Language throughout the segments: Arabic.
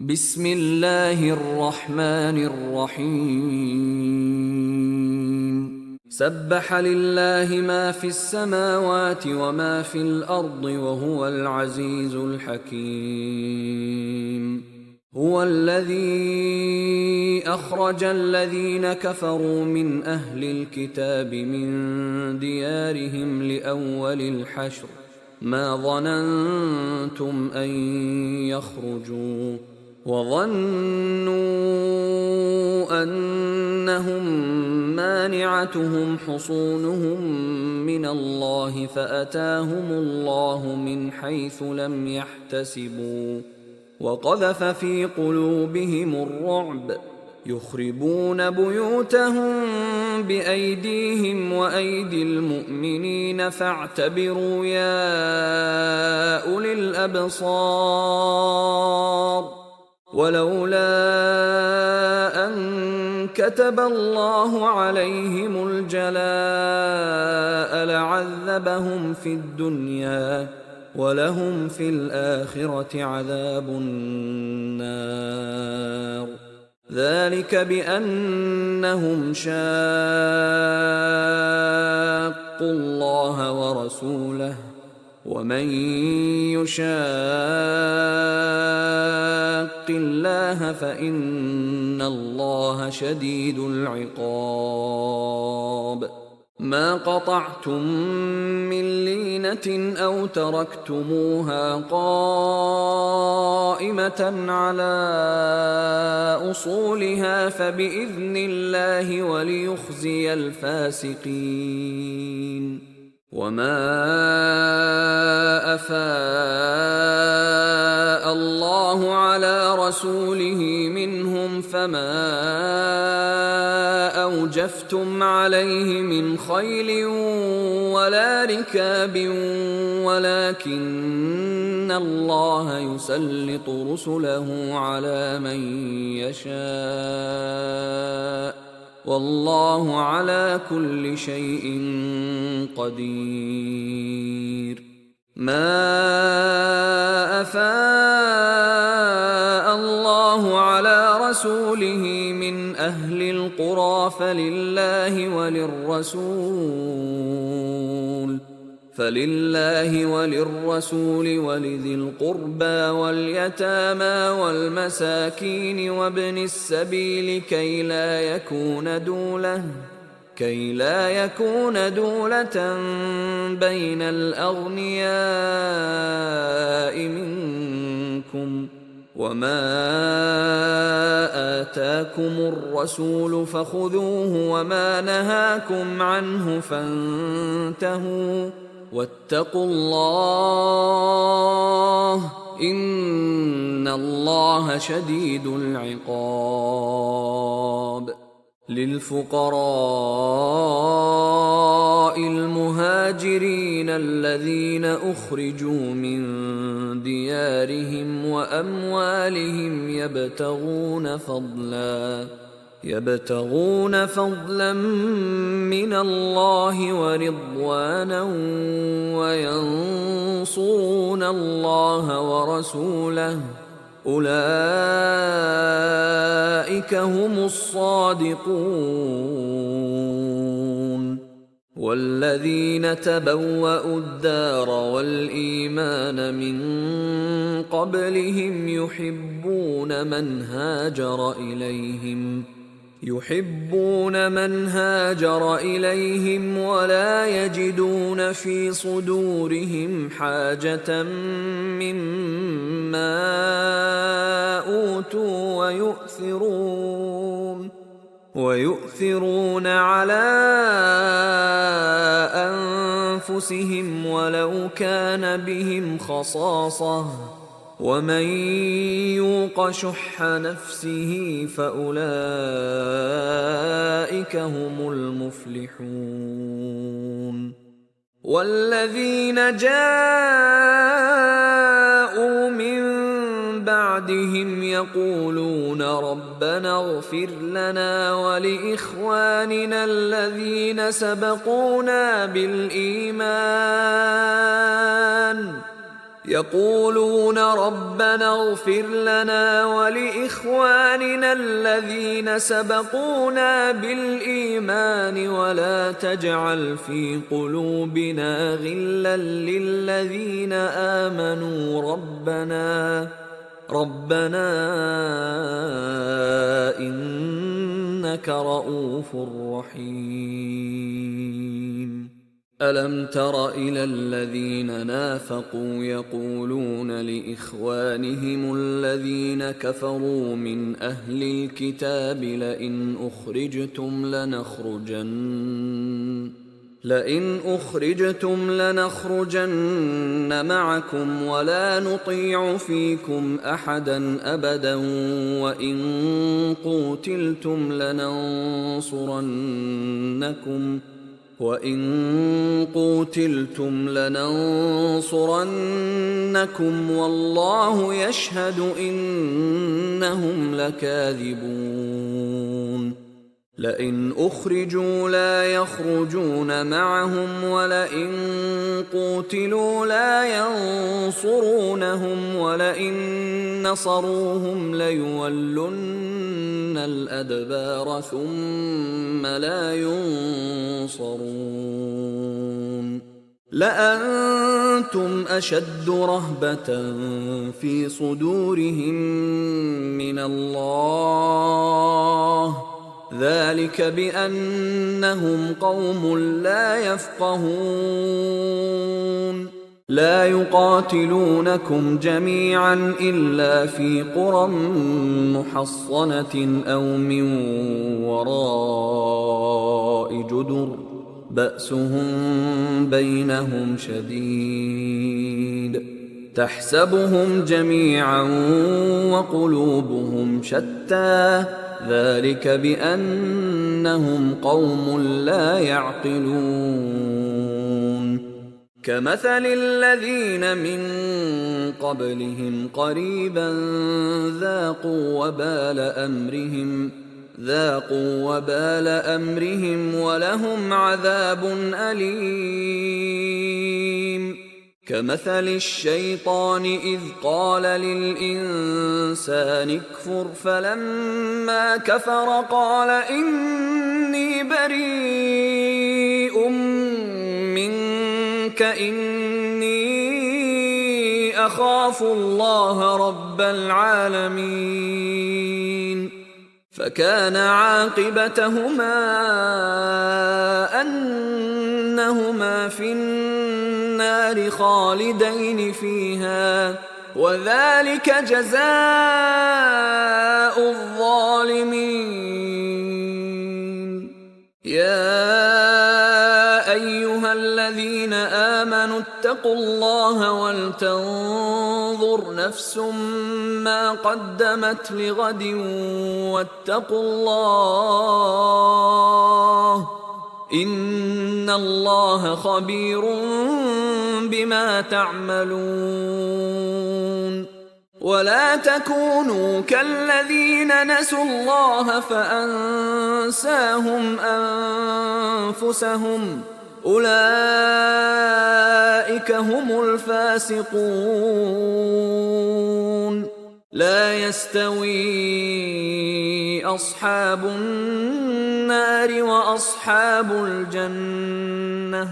بسم الله الرحمن الرحيم سبح لله ما في السماوات وما في الأرض وهو العزيز الحكيم هو الذي أخرج الذين كفروا من أهل الكتاب من ديارهم لأول الحشر ما ظننتم أن يخرجوا وظنوا أنهم مانعتهم حصونهم من الله فأتاهم الله من حيث لم يحتسبوا وقذف في قلوبهم الرعب يخربون بيوتهم بأيديهم وأيدي المؤمنين فاعتبروا يا أولي الأبصار ولولا أن كتب الله عليهم الجلاء لعذبهم في الدنيا ولهم في الآخرة عذاب النار ذلك بأنهم شاقوا الله ورسوله ومن يشاق الله فإن الله شديد العقاب ما قطعتم من لينة أو تركتموها قائمة على أصولها فبإذن الله وليخزي الفاسقين وما أفاء الله على رسوله منهم فما أوجفتم عليه من خيل ولا ركاب ولكن الله يسلط رسله على من يشاء والله على كل شيء قدير ما أفاء الله على رسوله من أهل القرى فلله وللرسول ولذي القربى واليتامى والمساكين وابن السبيل كي لا يكون دولة بين الأغنياء منكم وما آتاكم الرسول فخذوه وما نهاكم عنه فانتهوا واتقوا الله إن الله شديد العقاب للفقراء المهاجرين الذين أخرجوا من ديارهم وأموالهم يبتغون فضلا من الله ورضوانا وينصرون الله ورسوله أولئك هم الصادقون والذين تبوأوا الدار والإيمان من قبلهم يحبون من هاجر إليهم ولا يجدون في صدورهم حاجة مما أوتوا ويؤثرون على أنفسهم ولو كان بهم خصاصة ومن يوق شح نفسه فأولئك هم المفلحون والذين جاءوا من بعدهم يقولون ربنا اغفر لنا ولإخواننا الذين سبقونا بالإيمان يقولون ربنا اغفر لنا ولإخواننا الذين سبقونا بالإيمان ولا تجعل في قلوبنا غلا للذين آمنوا ربنا إنك رؤوف رحيم. ألم تر إلى الذين نافقوا يقولون لإخوانهم الذين كفروا من أهل الكتاب لئن أخرجتم لنخرجن معكم ولا نطيع فيكم أحدا أبدا وإن قوتلتم لننصرنكم والله يشهد إنهم لكاذبون. لئن أخرجوا لا يخرجون معهم ولئن قوتلوا لا ينصرونهم ولئن نصروهم ليولن الأدبار ثم لا ينصرون. لأنتم أشد رهبة في صدورهم من الله ذلك بأنهم قوم لا يفقهون. لا يقاتلونكم جميعا إلا في قرى محصنة أو من وراء جدر بأسهم بينهم شديد تحسبهم جميعا وقلوبهم شتى ذلك بأنهم قوم لا يعقلون. كمثل الذين من قبلهم قريبا ذاقوا وبال أمرهم ولهم عذاب أليم. كمثل الشيطان إذ قال للإنسان اكفر فلما كفر قال إني بريء منك إني أخاف الله رب العالمين. فكان عاقبتهما أنهما في النار خالدين فيها وذلك جزاء الظالمين. يا أيها الذين آمنوا اتقوا الله ولتنظر نفس ما قدمت لغد واتقوا الله إن الله خبير بما تعملون. ولا تكونوا كالذين نسوا الله فأنساهم أنفسهم أولئك هم الفاسقون. لا يستوي أصحاب النار وأصحاب الجنة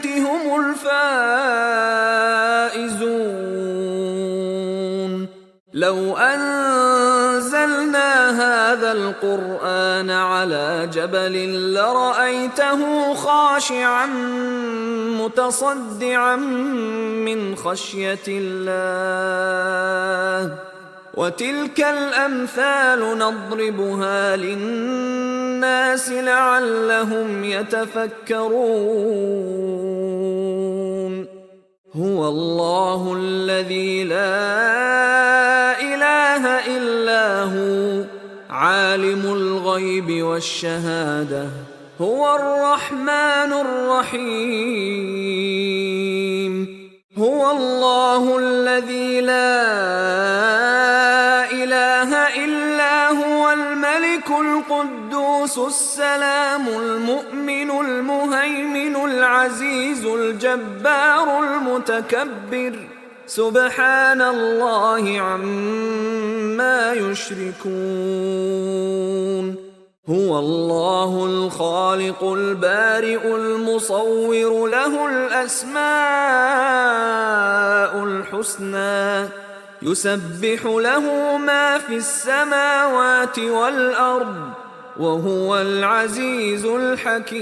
هم الفائزون. لو أنزلنا هذا القرآن على جبل لرأيته خاشعا متصدعا من خشية الله. وتلك الأمثال نضربها للناس لعلهم يتفكرون. هو الله الذي لا إله إلا هو عالم الغيب والشهادة هو الرحمن الرحيم. هو الله الذي لا إله إلا هو الملك القدوس القدوس السلام المؤمن المهيمن العزيز الجبار المتكبر سبحان الله عما يشركون هو الله الخالق البارئ المصور له الأسماء الحسنى يسبح له ما في السماوات والأرض وهو العزيز الحكيم